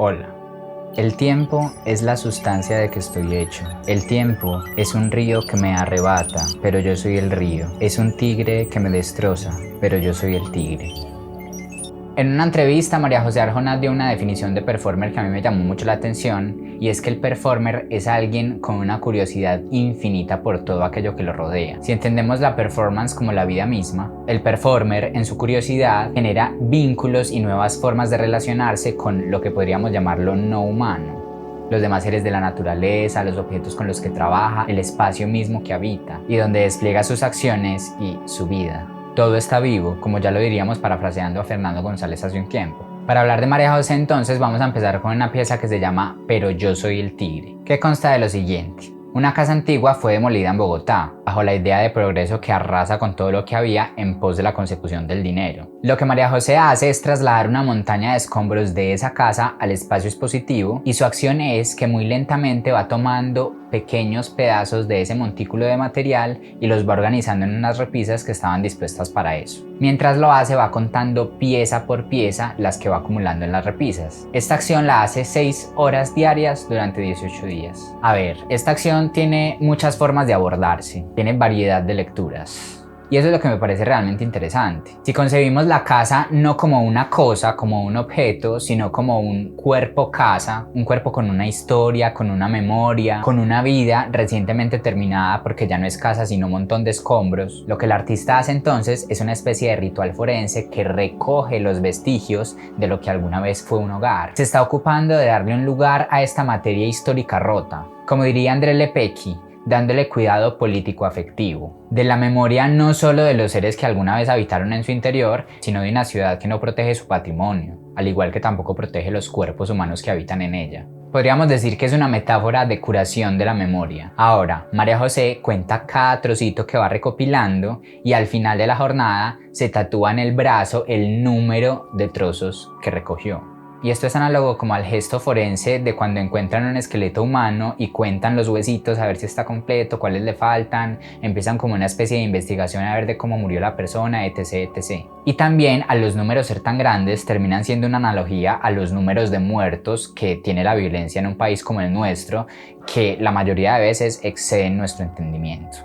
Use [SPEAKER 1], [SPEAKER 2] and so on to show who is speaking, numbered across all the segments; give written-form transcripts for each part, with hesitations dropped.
[SPEAKER 1] Hola. El tiempo es la sustancia de que estoy hecho. El tiempo es un río que me arrebata, pero yo soy el río. Es un tigre que me destroza, pero yo soy el tigre. En una entrevista, María José Arjona dio una definición de performer que a mí me llamó mucho la atención, y es que el performer es alguien con una curiosidad infinita por todo aquello que lo rodea. Si entendemos la performance como la vida misma, el performer en su curiosidad genera vínculos y nuevas formas de relacionarse con lo que podríamos llamar lo no humano. Los demás seres de la naturaleza, los objetos con los que trabaja, el espacio mismo que habita y donde despliega sus acciones y su vida. Todo está vivo, como ya lo diríamos parafraseando a Fernando González hace un tiempo. Para hablar de María José entonces vamos a empezar con una pieza que se llama Pero yo soy el tigre, que consta de lo siguiente. Una casa antigua fue demolida en Bogotá, bajo la idea de progreso que arrasa con todo lo que había en pos de la consecución del dinero. Lo que María José hace es trasladar una montaña de escombros de esa casa al espacio expositivo, y su acción es que muy lentamente va tomando pequeños pedazos de ese montículo de material y los va organizando en unas repisas que estaban dispuestas para eso. Mientras lo hace, va contando pieza por pieza las que va acumulando en las repisas. Esta acción la hace 6 horas diarias durante 18 días. A ver, esta acción tiene muchas formas de abordarse, tiene variedad de lecturas. Y eso es lo que me parece realmente interesante. Si concebimos la casa no como una cosa, como un objeto, sino como un cuerpo casa, un cuerpo con una historia, con una memoria, con una vida recientemente terminada porque ya no es casa sino un montón de escombros, lo que el artista hace entonces es una especie de ritual forense que recoge los vestigios de lo que alguna vez fue un hogar. Se está ocupando de darle un lugar a esta materia histórica rota. Como diría André Lepecki, dándole cuidado político-afectivo, de la memoria no solo de los seres que alguna vez habitaron en su interior, sino de una ciudad que no protege su patrimonio, al igual que tampoco protege los cuerpos humanos que habitan en ella. Podríamos decir que es una metáfora de curación de la memoria. Ahora, María José cuenta cada trocito que va recopilando y al final de la jornada se tatúa en el brazo el número de trozos que recogió. Y esto es análogo como al gesto forense de cuando encuentran un esqueleto humano y cuentan los huesitos a ver si está completo, cuáles le faltan, empiezan como una especie de investigación a ver de cómo murió la persona, etc, etc. Y también al los números ser tan grandes terminan siendo una analogía a los números de muertos que tiene la violencia en un país como el nuestro, que la mayoría de veces exceden nuestro entendimiento.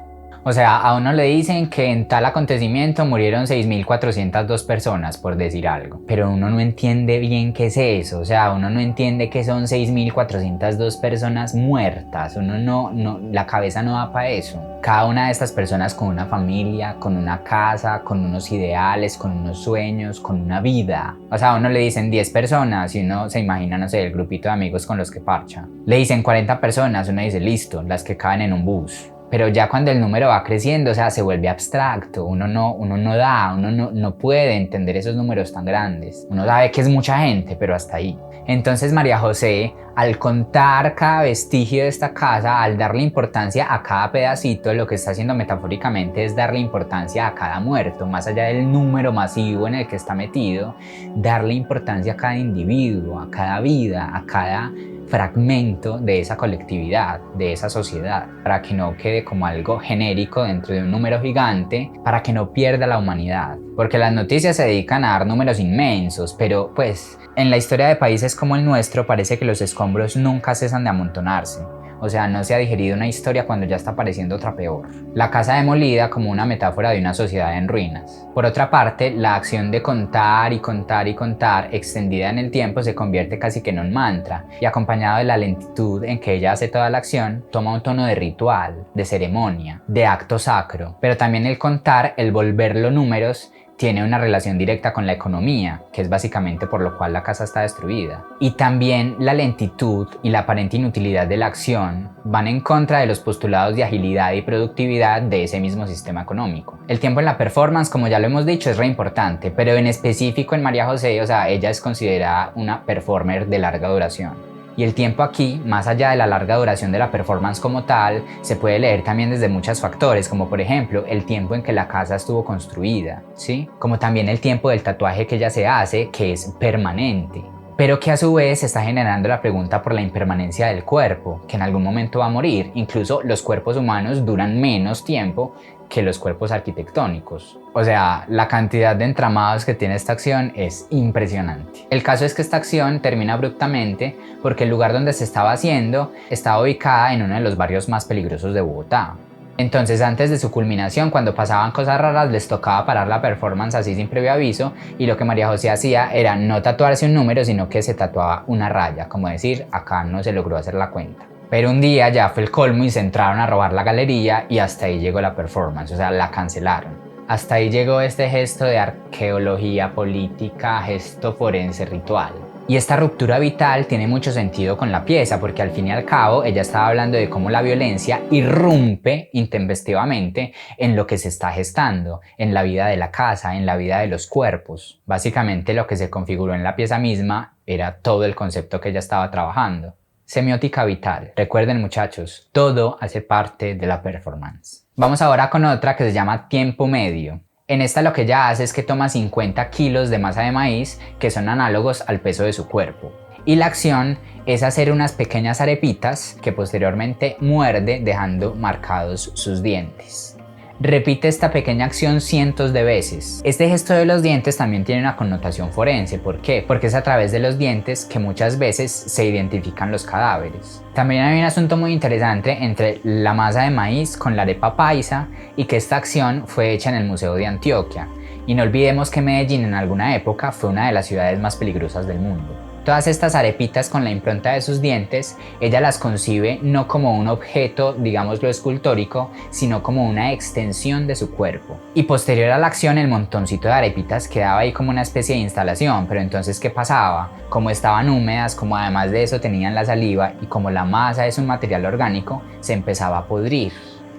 [SPEAKER 1] O sea, a uno le dicen que en tal acontecimiento murieron 6.402 personas, por decir algo. Pero uno no entiende bien qué es eso. O sea, uno no entiende que son 6.402 personas muertas. La cabeza no da para eso. Cada una de estas personas con una familia, con una casa, con unos ideales, con unos sueños, con una vida. O sea, a uno le dicen 10 personas y uno se imagina, no sé, el grupito de amigos con los que parcha. Le dicen 40 personas, uno dice, listo, las que caben en un bus. Pero ya cuando el número va creciendo, o sea, se vuelve abstracto, uno no puede entender esos números tan grandes. Uno sabe que es mucha gente, pero hasta ahí. Entonces María José, al contar cada vestigio de esta casa, al darle importancia a cada pedacito, lo que está haciendo metafóricamente es darle importancia a cada muerto, más allá del número masivo en el que está metido, darle importancia a cada individuo, a cada vida, a cada fragmento de esa colectividad, de esa sociedad, para que no quede como algo genérico dentro de un número gigante, para que no pierda la humanidad. Porque las noticias se dedican a dar números inmensos, pero pues en la historia de países como el nuestro parece que los escombros nunca cesan de amontonarse. O sea, no se ha digerido una historia cuando ya está apareciendo otra peor. La casa demolida como una metáfora de una sociedad en ruinas. Por otra parte, la acción de contar y contar y contar, extendida en el tiempo, se convierte casi que en un mantra, y acompañado de la lentitud en que ella hace toda la acción, toma un tono de ritual, de ceremonia, de acto sacro. Pero también el contar, el volverlo números, tiene una relación directa con la economía, que es básicamente por lo cual la casa está destruida. Y también la lentitud y la aparente inutilidad de la acción van en contra de los postulados de agilidad y productividad de ese mismo sistema económico. El tiempo en la performance, como ya lo hemos dicho, es re importante, pero en específico en María José, o sea, ella es considerada una performer de larga duración. Y el tiempo aquí, más allá de la larga duración de la performance como tal, se puede leer también desde muchos factores, como por ejemplo el tiempo en que la casa estuvo construida, ¿sí? Como también el tiempo del tatuaje que ella se hace, que es permanente. pero que a su vez está generando la pregunta por la impermanencia del cuerpo, que en algún momento va a morir. Incluso los cuerpos humanos duran menos tiempo que los cuerpos arquitectónicos. O sea, la cantidad de entramados que tiene esta acción es impresionante. El caso es que esta acción termina abruptamente porque el lugar donde se estaba haciendo estaba ubicada en uno de los barrios más peligrosos de Bogotá. Entonces, antes de su culminación, cuando pasaban cosas raras, les tocaba parar la performance así sin previo aviso, y lo que María José hacía era no tatuarse un número, sino que se tatuaba una raya, como decir, acá no se logró hacer la cuenta. Pero un día ya fue el colmo y se entraron a robar la galería y hasta ahí llegó la performance, o sea, la cancelaron. Hasta ahí llegó este gesto de arqueología política, gesto forense ritual. Y esta ruptura vital tiene mucho sentido con la pieza, porque al fin y al cabo ella estaba hablando de cómo la violencia irrumpe intempestivamente en lo que se está gestando, en la vida de la casa, en la vida de los cuerpos. Básicamente lo que se configuró en la pieza misma era todo el concepto que ella estaba trabajando. Semiótica vital. Recuerden, muchachos, todo hace parte de la performance. Vamos ahora con otra que se llama tiempo medio. En esta lo que ella hace es que toma 50 kilos de masa de maíz que son análogos al peso de su cuerpo. Y la acción es hacer unas pequeñas arepitas que posteriormente muerde dejando marcados sus dientes. Repite esta pequeña acción cientos de veces. Este gesto de los dientes también tiene una connotación forense. ¿Por qué? Porque es a través de los dientes que muchas veces se identifican los cadáveres. También hay un asunto muy interesante entre la masa de maíz con la arepa paisa y que esta acción fue hecha en el Museo de Antioquia. Y no olvidemos que Medellín en alguna época fue una de las ciudades más peligrosas del mundo. Todas estas arepitas con la impronta de sus dientes, ella las concibe no como un objeto, digámoslo, escultórico, sino como una extensión de su cuerpo. Y posterior a la acción, el montoncito de arepitas quedaba ahí como una especie de instalación, pero entonces, ¿qué pasaba? Como estaban húmedas, como además de eso tenían la saliva y como la masa es un material orgánico, se empezaba a podrir.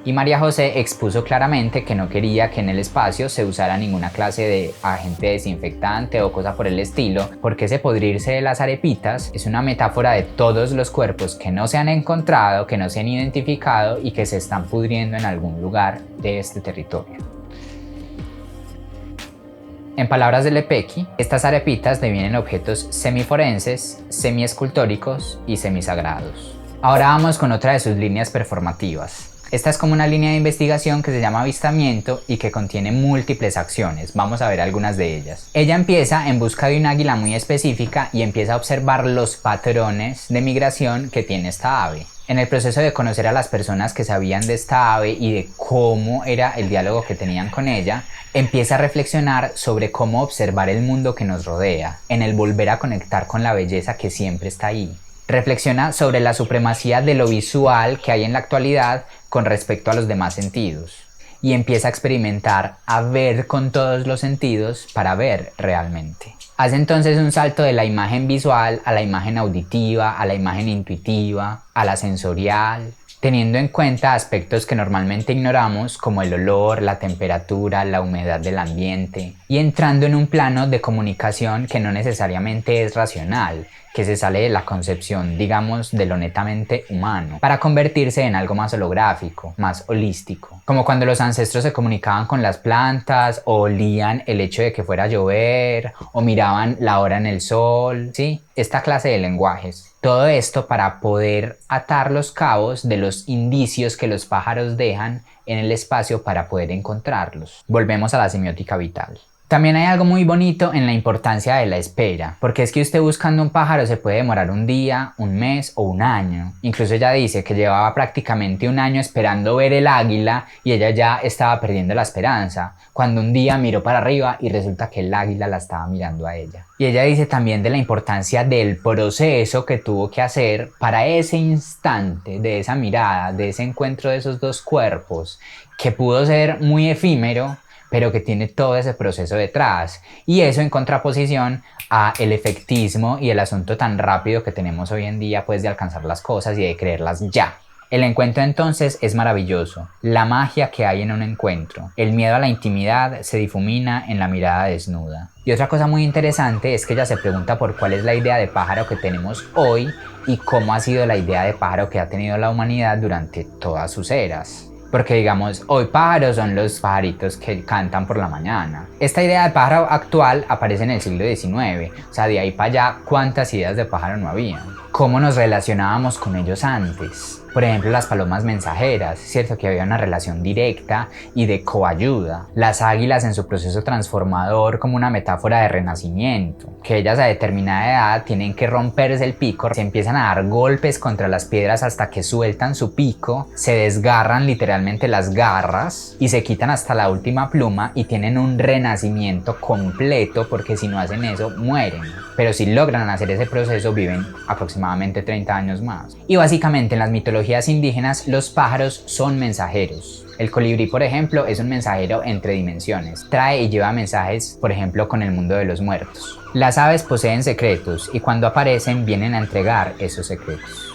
[SPEAKER 1] Y María José expuso claramente que no quería que en el espacio se usara ninguna clase de agente desinfectante o cosa por el estilo, porque ese podrirse de las arepitas es una metáfora de todos los cuerpos que no se han encontrado, que no se han identificado y que se están pudriendo en algún lugar de este territorio. En palabras de Lepecki, estas arepitas devienen objetos semiforenses, semiescultóricos y semisagrados. Ahora vamos con otra de sus líneas performativas. Esta es como una línea de investigación que se llama avistamiento y que contiene múltiples acciones. Vamos a ver algunas de ellas. Ella empieza en busca de un águila muy específica y empieza a observar los patrones de migración que tiene esta ave. En el proceso de conocer a las personas que sabían de esta ave y de cómo era el diálogo que tenían con ella, empieza a reflexionar sobre cómo observar el mundo que nos rodea, en el volver a conectar con la belleza que siempre está ahí. Reflexiona sobre la supremacía de lo visual que hay en la actualidad con respecto a los demás sentidos y empieza a experimentar, a ver con todos los sentidos para ver realmente. Hace entonces un salto de la imagen visual a la imagen auditiva, a la imagen intuitiva, a la sensorial, teniendo en cuenta aspectos que normalmente ignoramos como el olor, la temperatura, la humedad del ambiente, y entrando en un plano de comunicación que no necesariamente es racional, que se sale de la concepción, digamos, de lo netamente humano, para convertirse en algo más holográfico, más holístico. Como cuando los ancestros se comunicaban con las plantas, o olían el hecho de que fuera a llover, o miraban la hora en el sol, ¿sí? Esta clase de lenguajes. Todo esto para poder atar los cabos de los indicios que los pájaros dejan en el espacio para poder encontrarlos. Volvemos a la semiótica vital. También hay algo muy bonito en la importancia de la espera, porque es que usted buscando un pájaro se puede demorar un día, un mes o un año. Incluso ella dice que llevaba prácticamente un año esperando ver el águila y ella ya estaba perdiendo la esperanza, cuando un día miró para arriba y resulta que el águila la estaba mirando a ella. Y ella dice también de la importancia del proceso que tuvo que hacer para ese instante, de esa mirada, de ese encuentro de esos dos cuerpos, que pudo ser muy efímero, pero que tiene todo ese proceso detrás, y eso en contraposición a el efectismo y el asunto tan rápido que tenemos hoy en día, pues, de alcanzar las cosas y de creerlas ya. El encuentro entonces es maravilloso, la magia que hay en un encuentro, el miedo a la intimidad se difumina en la mirada desnuda. Y otra cosa muy interesante es que ella se pregunta por cuál es la idea de pájaro que tenemos hoy y cómo ha sido la idea de pájaro que ha tenido la humanidad durante todas sus eras. Porque digamos, hoy pájaros son los pajaritos que cantan por la mañana. Esta idea de pájaro actual aparece en el siglo XIX, o sea, de ahí para allá, ¿cuántas ideas de pájaro no había? ¿Cómo nos relacionábamos con ellos antes? Por ejemplo, las palomas mensajeras, ¿cierto? Que había una relación directa y de coayuda. Las águilas en su proceso transformador como una metáfora de renacimiento, que ellas a determinada edad tienen que romperse el pico, se empiezan a dar golpes contra las piedras hasta que sueltan su pico, se desgarran literalmente las garras y se quitan hasta la última pluma y tienen un renacimiento completo, porque si no hacen eso mueren, pero si logran hacer ese proceso viven aproximadamente 30 años más. Y básicamente en las mitologías indígenas los pájaros son mensajeros. El colibrí, por ejemplo, es un mensajero entre dimensiones. Trae y lleva mensajes, por ejemplo, con el mundo de los muertos. Las aves poseen secretos y cuando aparecen vienen a entregar esos secretos.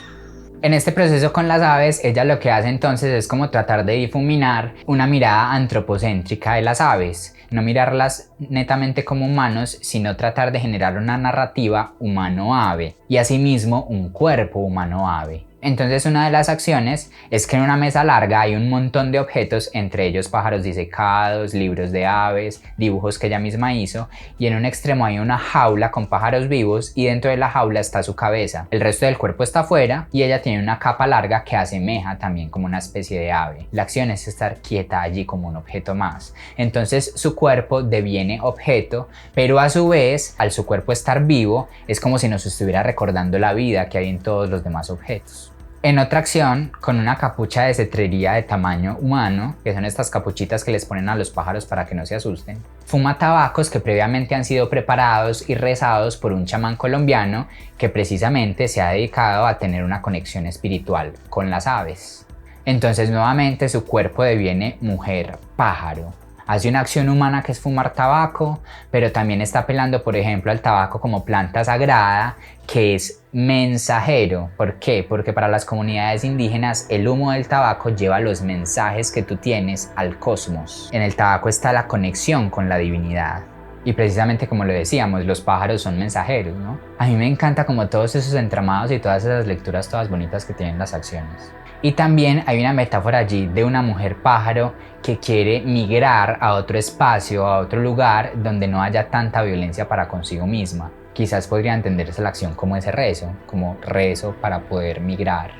[SPEAKER 1] En este proceso con las aves, ella lo que hace entonces es como tratar de difuminar una mirada antropocéntrica de las aves, no mirarlas netamente como humanos, sino tratar de generar una narrativa humano-ave y asimismo un cuerpo humano-ave. Entonces una de las acciones es que en una mesa larga hay un montón de objetos, entre ellos pájaros disecados, libros de aves, dibujos que ella misma hizo, y en un extremo hay una jaula con pájaros vivos y dentro de la jaula está su cabeza. El resto del cuerpo está afuera y ella tiene una capa larga que asemeja también como una especie de ave. La acción es estar quieta allí como un objeto más. Entonces su cuerpo deviene objeto, pero a su vez, al su cuerpo estar vivo, es como si nos estuviera recordando la vida que hay en todos los demás objetos. En otra acción, con una capucha de cetrería de tamaño humano, que son estas capuchitas que les ponen a los pájaros para que no se asusten, fuma tabacos que previamente han sido preparados y rezados por un chamán colombiano que precisamente se ha dedicado a tener una conexión espiritual con las aves. Entonces nuevamente su cuerpo deviene mujer pájaro. Hace una acción humana que es fumar tabaco, pero también está apelando, por ejemplo, al tabaco como planta sagrada, que es mensajero. ¿Por qué? Porque para las comunidades indígenas el humo del tabaco lleva los mensajes que tú tienes al cosmos. En el tabaco está la conexión con la divinidad. Y precisamente como lo decíamos, los pájaros son mensajeros, ¿no? A mí me encanta como todos esos entramados y todas esas lecturas todas bonitas que tienen las acciones. Y también hay una metáfora allí de una mujer pájaro que quiere migrar a otro espacio, a otro lugar donde no haya tanta violencia para consigo misma. Quizás podría entenderse la acción como ese rezo, como rezo para poder migrar,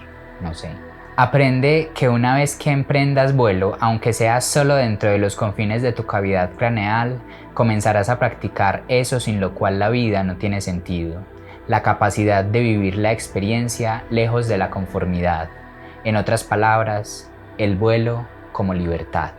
[SPEAKER 1] no sé. Aprende que una vez que emprendas vuelo, aunque sea solo dentro de los confines de tu cavidad craneal, comenzarás a practicar eso sin lo cual la vida no tiene sentido, la capacidad de vivir la experiencia lejos de la conformidad. En otras palabras, el vuelo como libertad.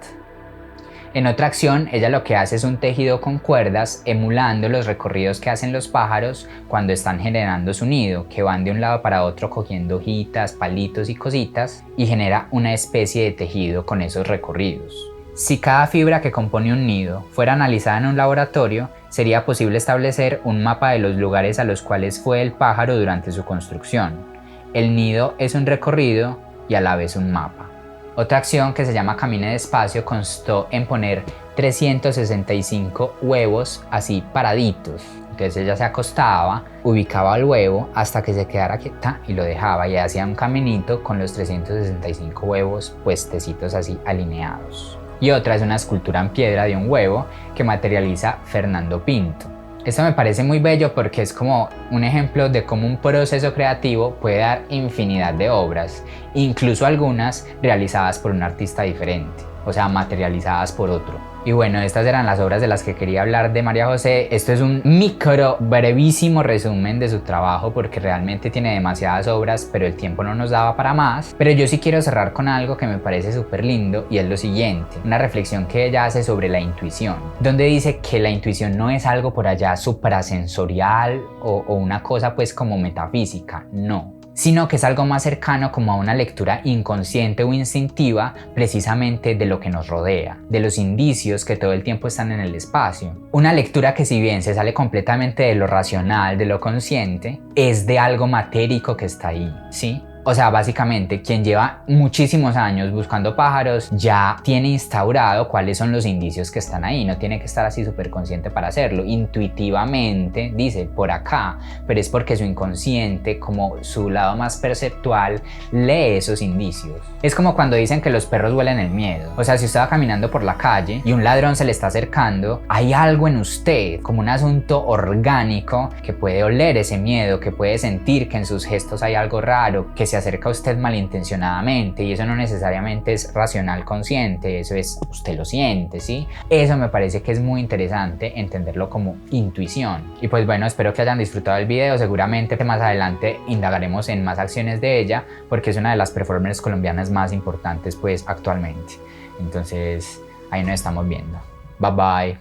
[SPEAKER 1] En otra acción, ella lo que hace es un tejido con cuerdas emulando los recorridos que hacen los pájaros cuando están generando su nido, que van de un lado para otro cogiendo hojitas, palitos y cositas y genera una especie de tejido con esos recorridos. Si cada fibra que compone un nido fuera analizada en un laboratorio, sería posible establecer un mapa de los lugares a los cuales fue el pájaro durante su construcción. El nido es un recorrido y a la vez un mapa. Otra acción que se llama Camine despacio constó en poner 365 huevos así paraditos. Entonces ella se acostaba, ubicaba el huevo hasta que se quedara quieta y lo dejaba y hacía un caminito con los 365 huevos puestecitos así alineados. Y otra es una escultura en piedra de un huevo que materializa Fernando Pinto. Esto me parece muy bello porque es como un ejemplo de cómo un proceso creativo puede dar infinidad de obras, incluso algunas realizadas por un artista diferente, o sea, materializadas por otro. Y bueno, estas eran las obras de las que quería hablar de María José. Esto es un brevísimo resumen de su trabajo porque realmente tiene demasiadas obras, pero el tiempo no nos daba para más. Pero yo sí quiero cerrar con algo que me parece súper lindo y es lo siguiente, una reflexión que ella hace sobre la intuición, donde dice que la intuición no es algo por allá suprasensorial o una cosa pues como metafísica, no, sino que es algo más cercano como a una lectura inconsciente o instintiva precisamente de lo que nos rodea, de los indicios que todo el tiempo están en el espacio. Una lectura que si bien se sale completamente de lo racional, de lo consciente, es de algo matérico que está ahí, ¿sí? O sea, básicamente, quien lleva muchísimos años buscando pájaros ya tiene instaurado cuáles son los indicios que están ahí. No tiene que estar así súper consciente para hacerlo. Intuitivamente dice por acá, pero es porque su inconsciente, como su lado más perceptual, lee esos indicios. Es como cuando dicen que los perros huelen el miedo. O sea, si usted va caminando por la calle y un ladrón se le está acercando, hay algo en usted, como un asunto orgánico, que puede oler ese miedo, que puede sentir que en sus gestos hay algo raro, que se acerca a usted malintencionadamente, y eso no necesariamente es racional consciente, eso es usted lo siente, ¿sí? Eso me parece que es muy interesante entenderlo como intuición. Y pues bueno, espero que hayan disfrutado el video. Seguramente más adelante indagaremos en más acciones de ella, porque es una de las performers colombianas más importantes pues actualmente. Entonces ahí nos estamos viendo. Bye bye.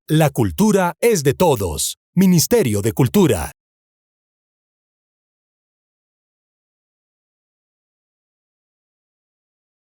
[SPEAKER 2] La cultura es de todos. Ministerio de Cultura.